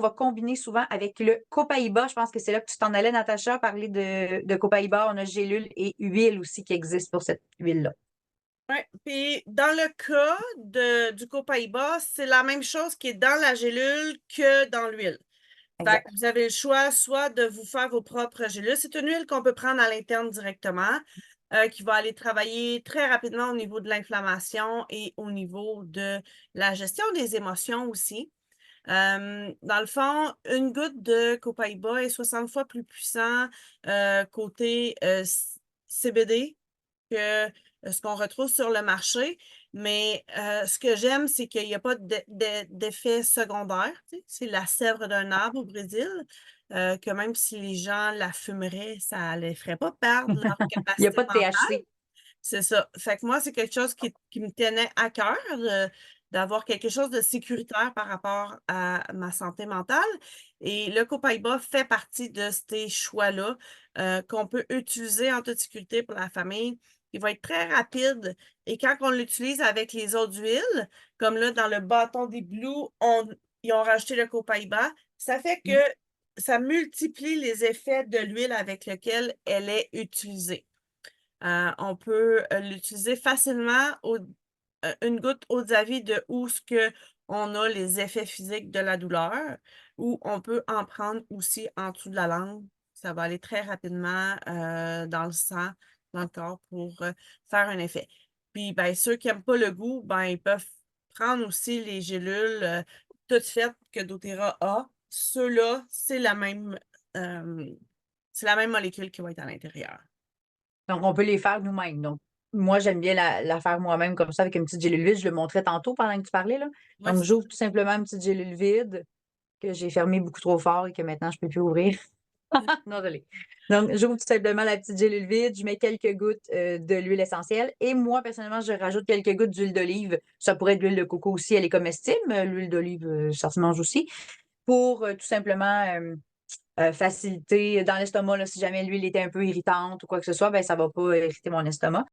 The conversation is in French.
va combiner souvent avec le copaïba. Je pense que c'est là que tu t'en allais, Natacha, parler de copaïba. On a gélule et huile aussi qui existe pour cette huile-là. Oui, puis dans le cas du copaïba, c'est la même chose qui est dans la gélule que dans l'huile. Fait que Exact. vous avez le choix soit de vous faire vos propres gélules. C'est une huile qu'on peut prendre à l'interne directement, qui va aller travailler très rapidement au niveau de l'inflammation et au niveau de la gestion des émotions aussi. Dans le fond, une goutte de copaïba est 60 fois plus puissant côté CBD que ce qu'on retrouve sur le marché. Mais ce que j'aime, c'est qu'il n'y a pas d'effet secondaire. Tu sais. C'est la sève d'un arbre au Brésil, que même si les gens la fumeraient, ça ne les ferait pas perdre leur Il n'y a capacité pas de mentale. THC. C'est ça. Fait que moi, c'est quelque chose qui me tenait à cœur, d'avoir quelque chose de sécuritaire par rapport à ma santé mentale. Et le Copaiba fait partie de ces choix-là qu'on peut utiliser en toute sécurité pour la famille. Il va être très rapide. Et quand on l'utilise avec les autres huiles, comme là, dans le bâton des Blue, ils ont rajouté le Copaiba, ça fait que ça multiplie les effets de l'huile avec laquelle elle est utilisée. On peut l'utiliser facilement une goutte eau de vie de où ce que on a les effets physiques de la douleur, ou on peut en prendre aussi en dessous de la langue. Ça va aller très rapidement dans le sang, dans le corps pour faire un effet. Puis ben, ceux qui n'aiment pas le goût, ben, ils peuvent prendre aussi les gélules toutes faites que doTERRA a. Ceux-là, euh, c'est la même molécule qui va être à l'intérieur. Donc, on peut les faire nous-mêmes. Donc, moi, j'aime bien la faire moi-même comme ça avec une petite gélule vide. Je le montrais tantôt pendant que tu parlais, là. Ouais, Donc, c'est ça. j'ouvre tout simplement une petite gélule vide que j'ai fermée beaucoup trop fort et que maintenant, je ne peux plus ouvrir. Non, désolé. Donc, j'ouvre tout simplement la petite gélule vide, je mets quelques gouttes de l'huile essentielle et moi, personnellement, je rajoute quelques gouttes d'huile d'olive. Ça pourrait être de l'huile de coco aussi, elle est comestible, mais l'huile d'olive, ça se mange aussi, pour tout simplement faciliter dans l'estomac, là, si jamais l'huile était un peu irritante ou quoi que ce soit, ben, ça ne va pas irriter mon estomac.